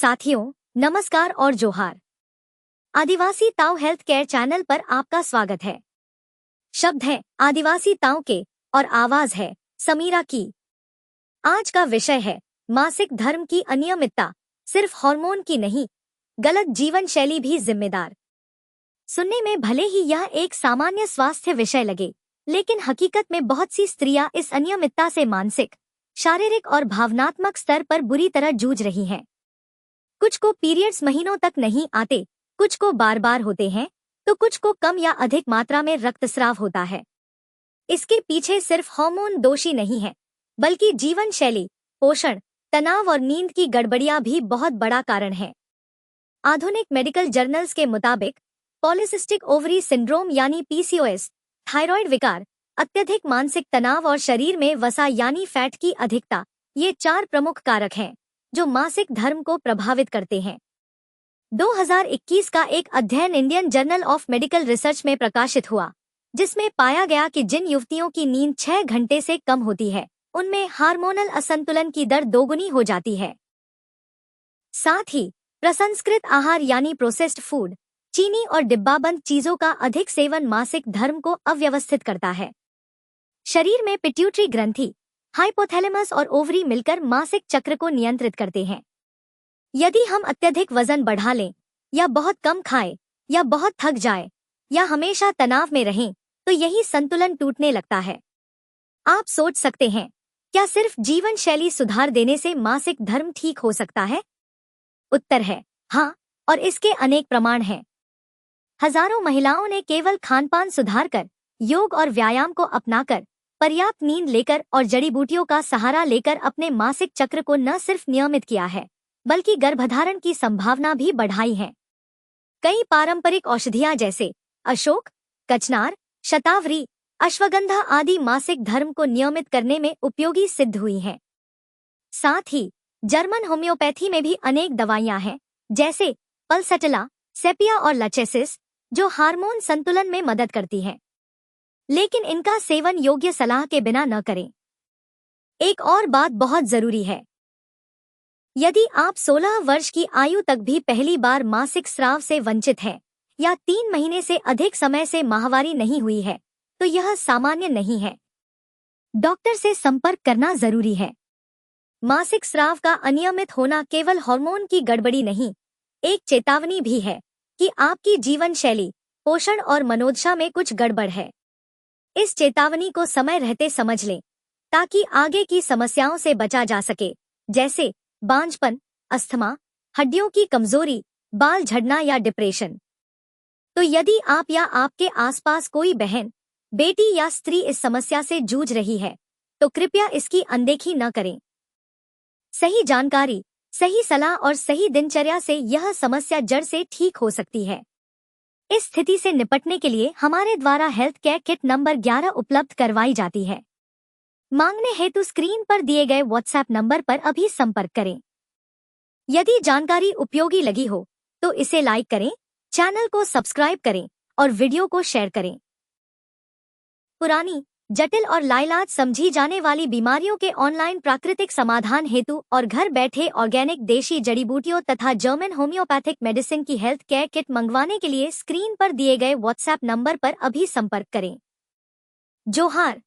साथियों, नमस्कार और जोहार। आदिवासी ताऊ हेल्थ केयर चैनल पर आपका स्वागत है। शब्द है आदिवासी ताऊ के और आवाज है समीरा की। आज का विषय है मासिक धर्म की अनियमितता, सिर्फ हार्मोन की नहीं, गलत जीवन शैली भी जिम्मेदार। सुनने में भले ही यह एक सामान्य स्वास्थ्य विषय लगे, लेकिन हकीकत में बहुत सी स्त्रियां इस अनियमितता से मानसिक, शारीरिक और भावनात्मक स्तर पर बुरी तरह जूझ रही हैं। कुछ को पीरियड्स महीनों तक नहीं आते, कुछ को बार बार होते हैं, तो कुछ को कम या अधिक मात्रा में रक्तस्राव होता है। इसके पीछे सिर्फ हार्मोन दोषी नहीं है, बल्कि जीवन शैली, पोषण, तनाव और नींद की गड़बड़ियां भी बहुत बड़ा कारण है। आधुनिक मेडिकल जर्नल्स के मुताबिक पॉलीसिस्टिक ओवरी सिंड्रोम यानी पीसीओएस, थायराइड विकार, अत्यधिक मानसिक तनाव और शरीर में वसा यानी फैट की अधिकता, ये 4 प्रमुख कारक हैं जो मासिक धर्म को प्रभावित करते हैं। 2021 का एक अध्ययन Indian journal of medical research में प्रकाशित हुआ, जिसमें पाया गया कि जिन युवतियों की नींद 6 घंटे से कम होती है, उनमें हार्मोनल असंतुलन की दर दोगुनी हो जाती है। साथ ही प्रसंस्कृत आहार यानी प्रोसेस्ड फूड, चीनी और डिब्बाबंद चीजों का अधिक सेवन मासिक धर्म को अव्यवस्थित करता है। शरीर में पिट्यूटरी ग्रंथि, हाइपोथैलेमस और ओवरी मिलकर मासिक चक्र को नियंत्रित करते हैं। यदि हम अत्यधिक वजन बढ़ा लें, या बहुत कम खाएं, या बहुत थक जाएं, या हमेशा तनाव में रहें, तो यही संतुलन टूटने लगता है। आप सोच सकते हैं, क्या सिर्फ जीवन शैली सुधार देने से मासिक धर्म ठीक हो सकता है? उत्तर है हाँ, और इसके अनेक प्रमाण हैं। हजारों महिलाओं ने केवल खानपान सुधार कर, योग और व्यायाम को अपनाकर, पर्याप्त नींद लेकर और जड़ी बूटियों का सहारा लेकर अपने मासिक चक्र को न सिर्फ नियमित किया है, बल्कि गर्भधारण की संभावना भी बढ़ाई है। कई पारंपरिक औषधियां जैसे अशोक, कचनार, शतावरी, अश्वगंधा आदि मासिक धर्म को नियमित करने में उपयोगी सिद्ध हुई हैं। साथ ही जर्मन होम्योपैथी में भी अनेक दवाइयां हैं, जैसे पल्सैटिला, सेपिया और लचेसिस, जो हार्मोन संतुलन में मदद करती हैं। लेकिन इनका सेवन योग्य सलाह के बिना न करें। एक और बात बहुत जरूरी है। यदि आप 16 वर्ष की आयु तक भी पहली बार मासिक स्राव से वंचित हैं, या 3 महीने से अधिक समय से माहवारी नहीं हुई है, तो यह सामान्य नहीं है। डॉक्टर से संपर्क करना जरूरी है। मासिक स्राव का अनियमित होना केवल हार्मोन की गड़बड़ी नहीं, एक चेतावनी भी है कि आपकी जीवन शैली, पोषण और मनोदशा में कुछ गड़बड़ है। इस चेतावनी को समय रहते समझ लें, ताकि आगे की समस्याओं से बचा जा सके, जैसे बांझपन, अस्थमा, हड्डियों की कमजोरी, बाल झड़ना या डिप्रेशन। तो यदि आप या आपके आसपास कोई बहन, बेटी या स्त्री इस समस्या से जूझ रही है, तो कृपया इसकी अनदेखी न करें। सही जानकारी, सही सलाह और सही दिनचर्या से यह समस्या जड़ से ठीक हो सकती है। इस स्थिति से निपटने के लिए हमारे द्वारा हेल्थ केयर किट नंबर 11 उपलब्ध करवाई जाती है। मांगने हेतु स्क्रीन पर दिए गए व्हाट्सएप नंबर पर अभी संपर्क करें। यदि जानकारी उपयोगी लगी हो तो इसे लाइक करें, चैनल को सब्सक्राइब करें और वीडियो को शेयर करें। पुरानी, जटिल और लाइलाज समझी जाने वाली बीमारियों के ऑनलाइन प्राकृतिक समाधान हेतु और घर बैठे ऑर्गेनिक देशी जड़ी बूटियों तथा जर्मन होम्योपैथिक मेडिसिन की हेल्थ केयर किट मंगवाने के लिए स्क्रीन पर दिए गए व्हाट्सएप नंबर पर अभी संपर्क करें। जोहार।